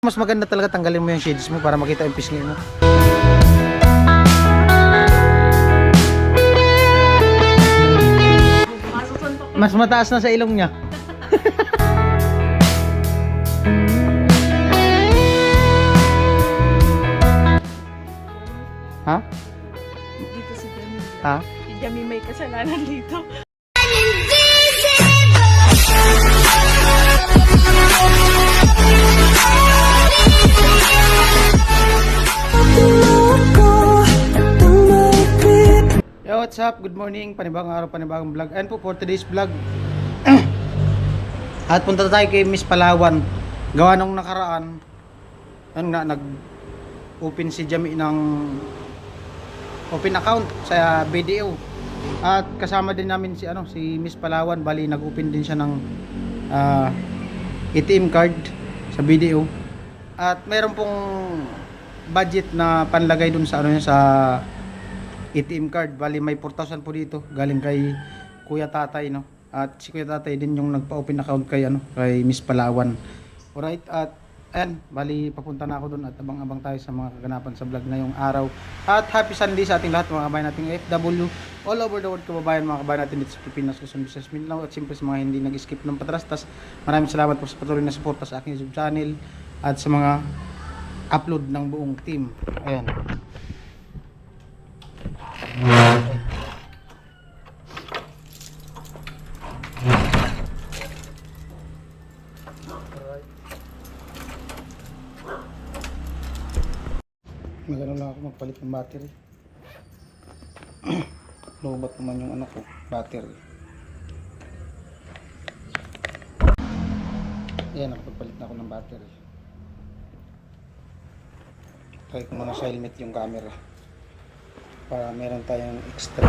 Mas maganda talaga tanggalin mo yung shades mo para makita yung pisngi mo. Mas mataas na sa ilong niya. Ha? Dito si Jamie. Ha? Si Jamie may kasalanan dito. Yo, what's up? Good morning. Panibagong araw, panibagong vlog. And po for today's vlog. At punta tayo kay Miss Palawan. Gawa nung nakaraan. Ano nga, nag-open si Jamie ng open account sa BDO. At kasama din namin si Miss Palawan. Bali, nag-open din siya ng ATM card sa BDO. At mayroon pong budget na panlagay dun sa sa ATM card. Bali may 4,000 po dito galing kay Kuya Tatay, no. At si Kuya Tatay din yung nagpa-open account kay kay Miss Palawan. Alright, at ayan, bali papunta na ako doon at abang-abang tayo sa mga kaganapan sa vlog ngayong araw. At happy Sunday sa ating lahat, mga kabayan nating FW all over the world, kababayan, mga kabayan natin dito sa Pilipinas, Luzon, Visayas, Mindanao, at siyempre sa mga hindi nag-skip ng patrastas. Maraming salamat po sa patuloy na suporta sa aking YouTube channel at sa mga upload ng buong team. Ayan. Magano lang ako magpalit ng battery. Lobat naman yung battery. Ayan, nakapagpalit na ako ng battery. Try ko muna sa helmet yung camera para meron tayong extra.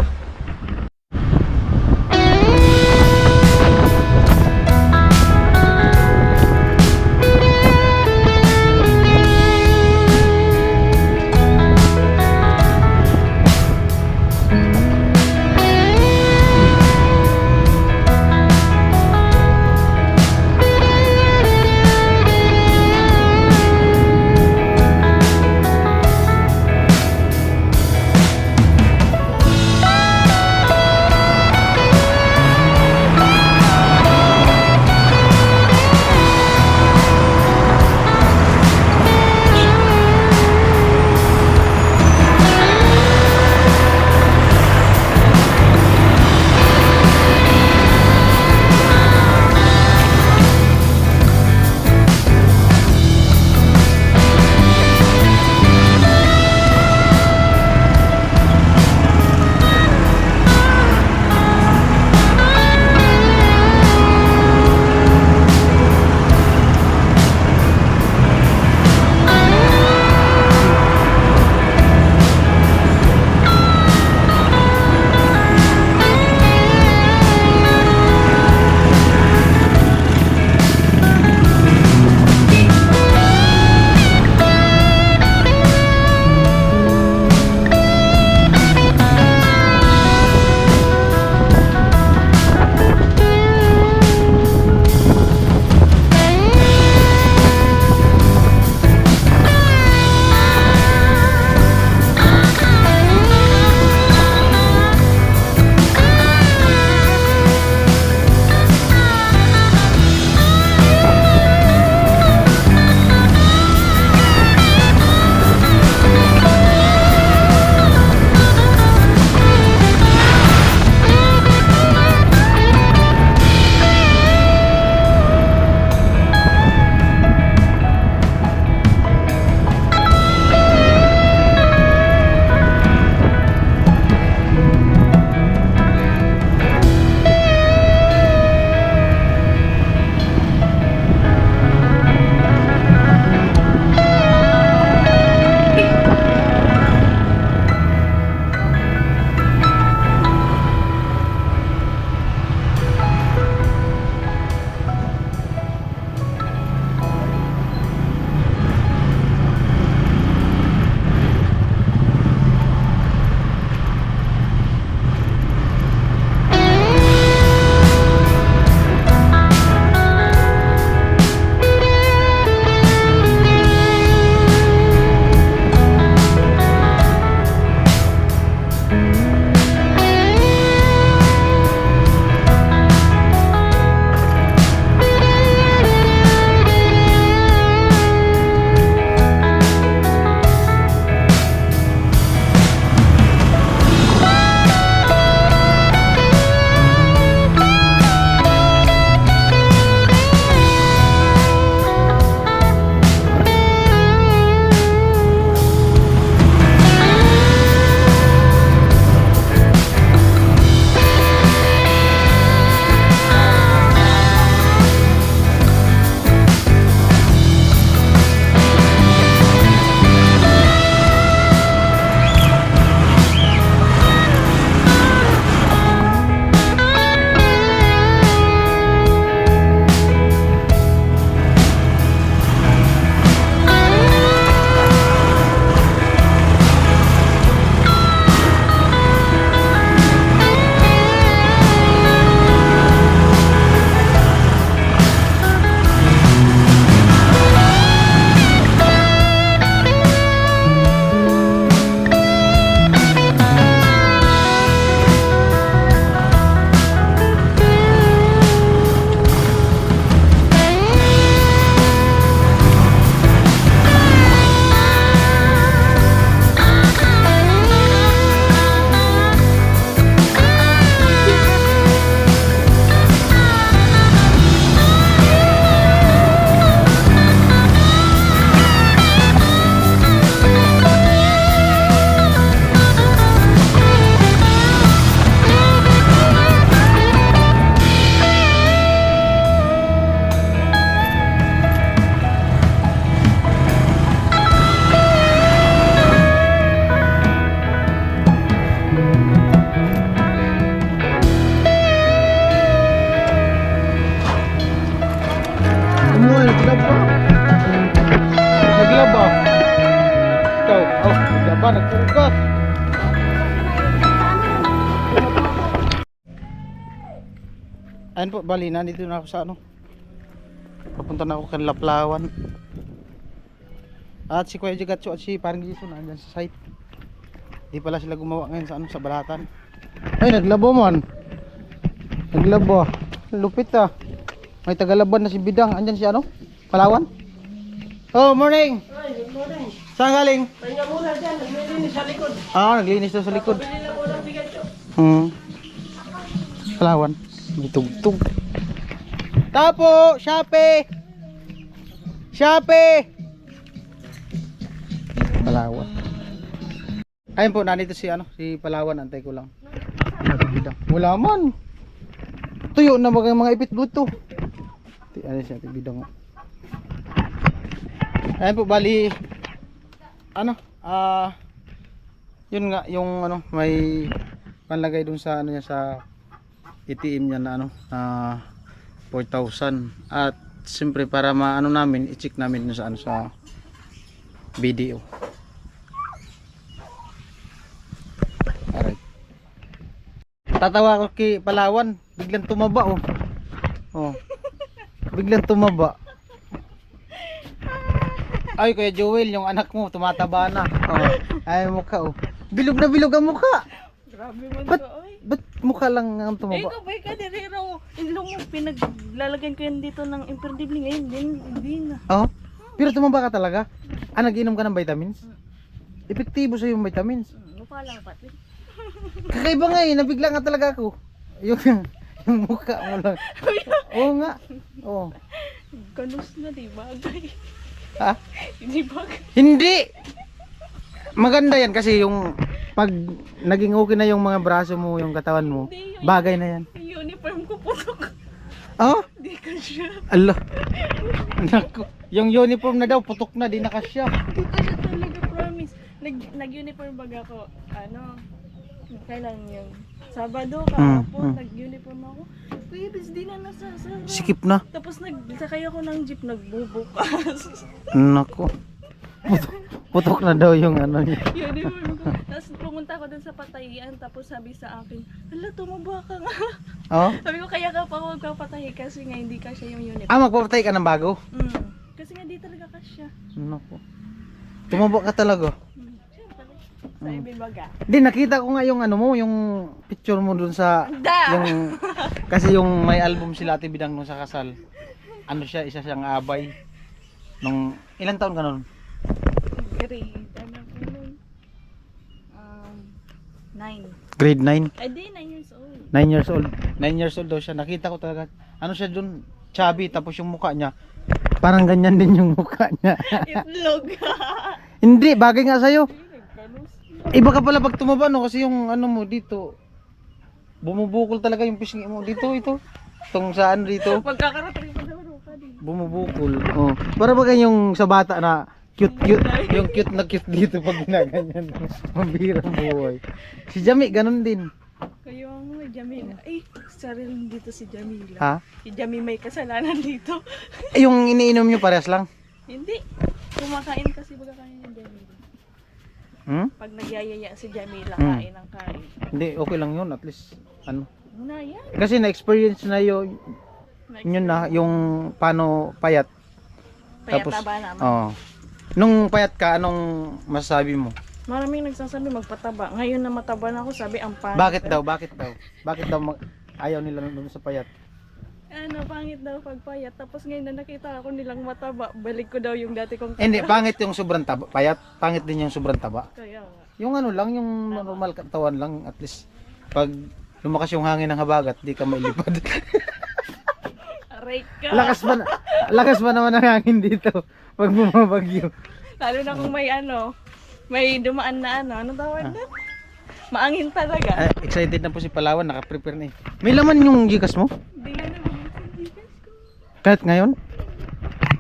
nagpugas. Ayun po, bali, nandito na ako sa ano. Papunta na ako kay Laplawan. At si Kuya Jigatso at si parang Jason nandyan sa site. Di pala sila gumawa ngayon sa ano, sa balatan. Ay, naglabo man. Naglabo. Lupit ah. May tagalaban na si Bidang. Andyan si ano? Palawan? Oh, morning. Ay, good morning. Saan galing? Pahinga muna dyan, naglilinis sa likod. Ah, naglinis daw sa likod. Pabili na po ng bigat yun. Palawan. May tugtog. Tapo! Shopee! Shopee! Palawan. Ayun po, nandito si ano, si Palawan, antay ko lang. Wala man. Tuyo na mga ipit buto. Ano siya, bidang. Ayun po, bali ano, yun nga, yung ano, may panlagay dun sa ano niya, sa ATM niya na ano, 4,000. At siyempre para maano namin, i-check namin dun sa ano, sa video. Alright. Tatawa ko kay Palawan, biglang tumaba oh. Oh. Biglang tumaba. Ay, Kuya Joel, yung anak mo tumataba na. Oh. Ay, mukha oh. Bilog na bilog ang mukha. Grabe man Ba't, ko, oy. ba't mukha lang ang Eh, tumaba? ikaw ba ka direro? Ilong mo, pinaglalagyan ko yan dito ng imperdible ngayon. Hindi na. Oh. Pero tumaba ka talaga? Ah, nag-inom ka ng vitamins? Epektibo sa yung vitamins. Mukha lang pati. Kakaiba nga eh, nabigla nga talaga ako. Yung mukha mo lang. Oo nga. Oo. Kanus na, di bagay. Ha? Hindi bagay. Hindi! Maganda yan kasi yung pag naging okay na yung mga braso mo, yung katawan mo, Hindi, bagay na yan. Yung uniform ko putok. Oh? Di ka siya. Allah. Naku. Yung uniform na daw, putok na, di na kasya. Di ka siya talaga, promise. Nag-uniform bag ako, ano, kailan yun? Sabado, kahapon, nag-uniform ako. Kuya, bis di na nasa. Sikip na. Tapos nagsakay ako ng jeep, nagbubukas. Naku. Putok na daw yung ano niya. Uniform ko. Tapos pumunta ako dun sa patayian, tapos sabi sa akin, hala, tumaba ka nga. Oh? Sabi ko, kaya ka pa ako magpapatahi kasi nga hindi ka siya yung uniform. Ah, magpapatay ka ng bago? Kasi nga di talaga ka siya. Naku. Tumaba ka talaga. Siyempre, sa ibibaga. Di, nakita ko nga yung ano mo, yung picture mo dun sa Da! yung kasi yung may album sila Ate Bidang nung sa kasal. Ano siya, isa siyang abay. Nung ilang taon ka nun? Grade, ano ko nun? 9. Grade 9. Ay di, 9 years old. 9 years old. 9 years old daw siya. Nakita ko talaga. Ano siya dun? Chubby. Tapos yung mukha niya. Parang ganyan din yung mukha niya. Itlog. Hindi. Bagay nga sa'yo. Nagkanus. Iba ka pala pag tumaba no. Kasi yung ano mo dito. Bumubukol talaga yung pisngi mo. Dito ito. Itong saan dito. Magkakarating pa daw ka din. Bumubukol. Oh. Para ba yung sa bata na cute. Yung cute na cute dito pag ginaganyan. Mambirang buhay. Si Jami ganun din. Kayo ang may Jamila. Ay, sarili dito si Jamila. Ha? Si Jami may kasalanan dito. Yung iniinom nyo parehas lang? Hindi. Kumakain kasi baga kain ni Jamila. Hmm? Pag nagyayaya si Jamila, Hmm. kain ng kain. Hindi, okay lang yun. At least, ano. Na yan. Kasi na-experience na yun na, yung paano payat. Payat Tapos, na ba naman? Oo. Nung payat ka, anong masasabi mo? Maraming nagsasabi magpataba. Ngayon na mataba na ako, sabi ang pangit. Bakit daw? Bakit daw? Bakit daw ayaw nila nung sa payat? Ano, pangit daw pag payat. Tapos ngayon na nakita ako nilang mataba, balik ko daw yung dati kong Hindi, pangit yung sobrang taba. Payat, pangit din yung sobrang taba. Kaya nga. Yung ano lang, yung normal katawan lang. At least, pag lumakas yung hangin ng habagat, di ka mailipad. Aray ka. lakas ba naman ang hangin dito pag bumabagyo? Lalo na kung may ano, may dumaan na ano, ano tawag na? Maangin talaga. Excited na po si Palawan, naka-prepare na eh. May laman yung gikas mo? Hindi nga naman ko. Kahit ngayon?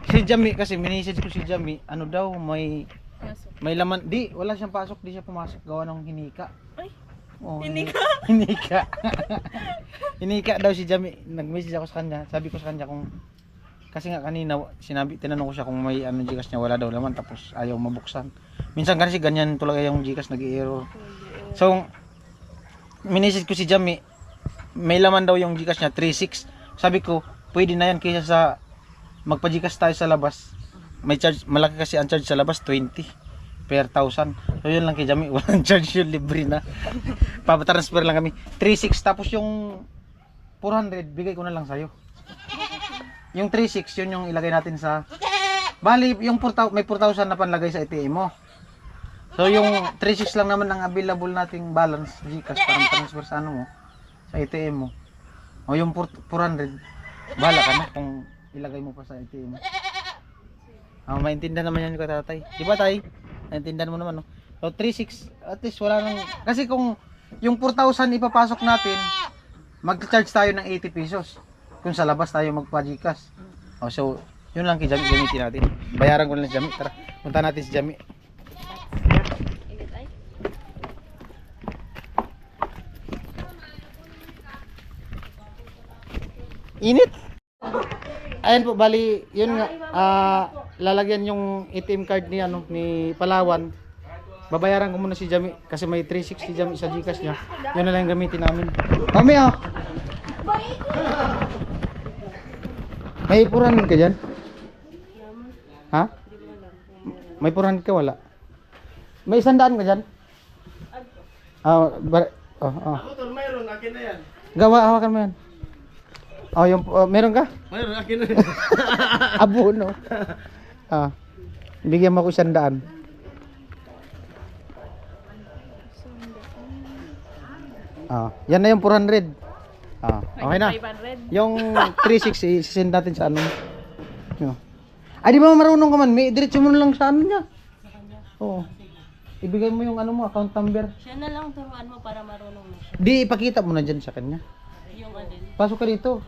Si Jami kasi, minisage ko si Jami, ano daw, may laman. Di, wala siyang pasok, di siya pumasok. Gawa ng hinika. Ay, Oh, hinika? Hinika. Hinika daw si Jami. Nag-message ako sa kanya. Sabi ko sa kanya kung, kasi nga kanina, tinanong ko siya kung may ano gikas niya, wala daw laman. Tapos ayaw mabuksan. Minsan kasi ganyan talaga yung Gcash nag-error. So, minisid ko si Jami, may laman daw yung Gcash niya, 3.6. Sabi ko, pwede na yan kaysa sa magpa-Gcash tayo sa labas. May charge, malaki kasi ang charge sa labas, 20 per 1,000. So yun lang kay Jami, walang charge yun, libre na. Papatransfer lang kami. 3.6 tapos yung 400, bigay ko na lang sa'yo. Yung 3.6, yun yung ilagay natin sa... Bali, yung 4,000, may 4,000 na panlagay sa ATM mo. So yung 3.6 lang naman ang available nating balance Gcash para transfer sa ano mo, sa ATM mo. O yung 400, bahala ka na kung ilagay mo pa sa ATM mo. Maintindihan naman yan ko tatay. Di ba tay? Maintindihan mo naman no. So 3.6, at least wala nang, kasi kung yung 4,000 ipapasok natin, mag-charge tayo ng 80 pesos. Kung sa labas tayo magpa-Gcash. O so, yun lang kay Jami, gamitin natin. Bayaran ko na lang si Jami. Tara, punta natin si Jami. Init ay. Init. Ayan po, bali, yun nga, lalagyan yung ATM card ni ano ni Palawan. Babayaran ko muna si Jami kasi may 360 Jami sa Gcash niya. Yun na lang yung gamitin namin. Mami ah. May 400 ka dyan? Ha? May 400 ka wala? May 100 ka dyan? Mayroon, akin na yan. Gawa, hawakan mo yan. Oh, yung meron ka? Mayroon, akin na yan. Abono. Bigyan mo ko 100. Yan na yung 400. Okay na. 500. Yung 360 sisend natin sa ano. Yo. Ay, di ba marunong ka man? May diretso mo na lang sa ano niya. Oo. Ibigay mo yung ano mo, account number. Siya na lang turuan mo para marunong na siya. Di, ipakita mo na dyan sa kanya. Yung alin. Pasok ka dito.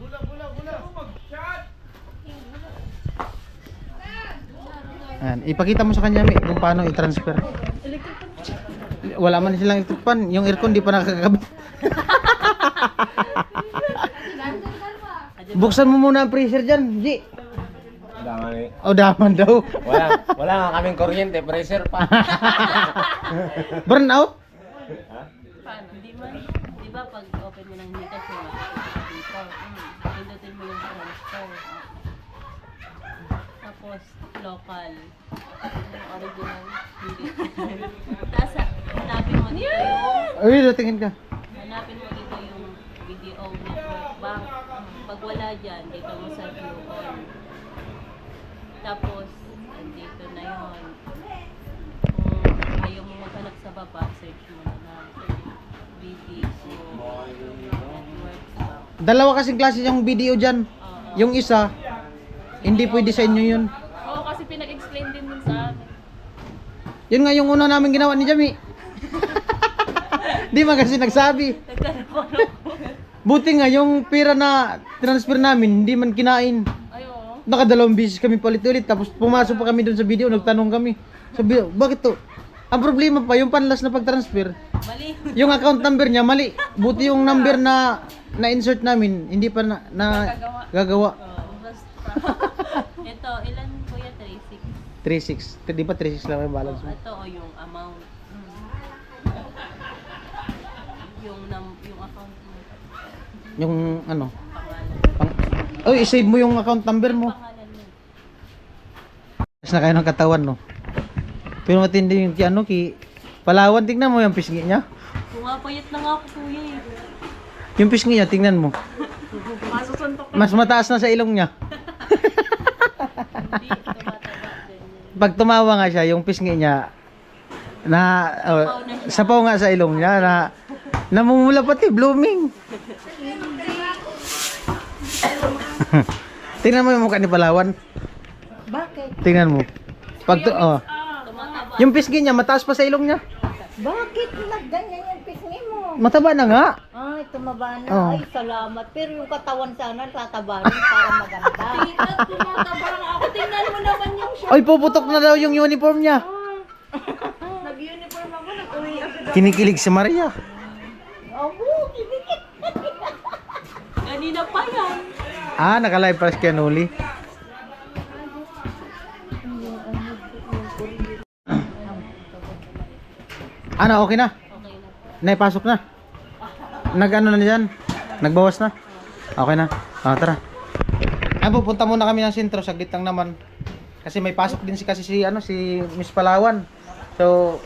Ayan, ipakita mo sa kanya kung paano i-transfer. Wala man silang electric fan. Yung aircon di pa nakakabit. Buksan mo muna ang freezer dyan, G. Daman eh. O, daman daw. Wala nga kaming kuryente, pressure pa. Burn out? Paano? Di ba pag open mo ng Gcash mo, dito, pindutin mo yung transfer. Tapos, local. Yung original. Hindi. Tapos, hanapin mo dito yung... Ay, tingin ka. Hanapin mo dito yung video network bank. Pag wala dyan, dito mo sa view all. Tapos, andito na yun. Kung ayaw mo maghanap sa baba, search mo na lang. Video network bank. Dalawa kasing klase yung video dyan. Yung isa, hindi pwede sa inyo yun. Oo, kasi pinag-explain din sa amin. Yun nga yung una namin ginawa ni Jami. Di man kasi nagsabi. Buti nga yung pera na transfer namin, hindi man kinain. Ay, oo. Nakadalawang beses kami palit-ulit, tapos pumasok pa kami doon sa video, nagtanong kami. Sabi, bakit to? Ang problema pa, yung panlas na pag-transfer, Mali. yung account number niya mali. Buti yung number na na-insert namin, hindi pa na gagawa. Ito, ilan kuya? 3.6. 36. Di ba 3.6 lang yung balance mo? Ito, o yung amount. Yung account mo. Yung ano? Pangalan. Oh, i-save mo yung account number mo. Pangalan mo. Mas na kayo ng katawan, no? Pero matindi yung ano, Palawan, tingnan mo yung pisngi niya. Pumapayat na nga ako kuya eh. Yung pisngi niya, tingnan mo. Masusuntok na. Mas mataas na sa ilong niya. Hindi, tumataba din. Pag tumawa nga siya, yung pisngi niya, sapaw nga sa ilong niya, namumula pati, blooming. Tingnan mo yung mukha ni Palawan. Bakit? Tingnan mo. Tumataba. Yung pisngi niya, mataas pa sa ilong niya. Bakit nagganyan yung pisngi mo? Mataba na nga. Ay, tumaba na. Oh. Ay, salamat. Pero yung katawan sana, tataba rin para maganda. Tumataba nga ako. Tingnan mo naman yung shirt. Oy, puputok na daw yung uniform niya. Nag-uniform ako. Nag-uwi ako. Kinikilig si Maria. Abo, kinikit. Kanina pa yan. Naka-live pa si Kenuli. Ano, okay na? Okay na. Naipasok na? Nag-ano na dyan? Nagbawas na? Okay na. Tara. Pupunta muna kami ng sentro, saglit lang naman. Kasi may pasok din si Miss Palawan. So,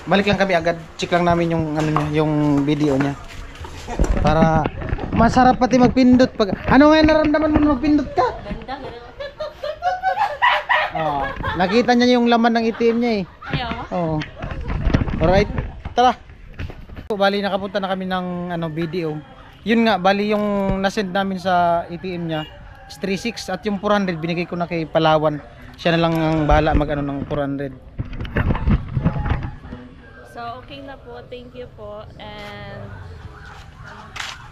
balik lang kami agad. Check lang namin yung yung video niya. Para masarap pati magpindot pag ano nga naramdaman mo nung magpindot ka? Ganda, ganda. Oh, nakita niya yung laman ng ATM niya eh. Ayaw. Oo. Alright. Tara. Bali nakapunta na kami ng video. Yun nga, bali yung nasend namin sa ATM niya is 36 at yung 400 binigay ko na kay Palawan. Siya na lang ang bahala mag ng 400. So, okay na po. Thank you po. And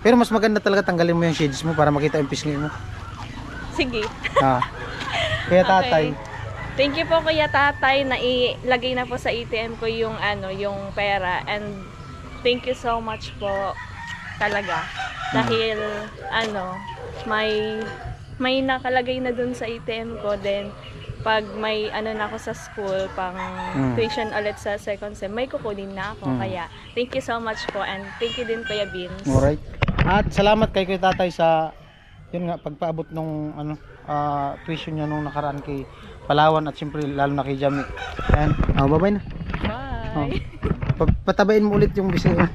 Pero mas maganda talaga tanggalin mo yung shades mo para makita yung pisngi mo. sige. Ah. Kaya tatay. Okay. Thank you po Kuya Tatay na ilagay na po sa ATM ko yung yung pera, and thank you so much po talaga dahil may nakalagay na dun sa ATM ko, then pag may na ako sa school pang tuition ulit sa second sem, may kukunin na ako. Kaya thank you so much po, and thank you din Kuya Vince. Alright. At salamat kay Kuya Tatay sa yun nga pagpaabot nung tuition niya nung nakaraan kay Palawan at siyempre lalo na kay Jamie. Ayan. Bye-bye na. Bye. Patabain mo ulit yung bisita.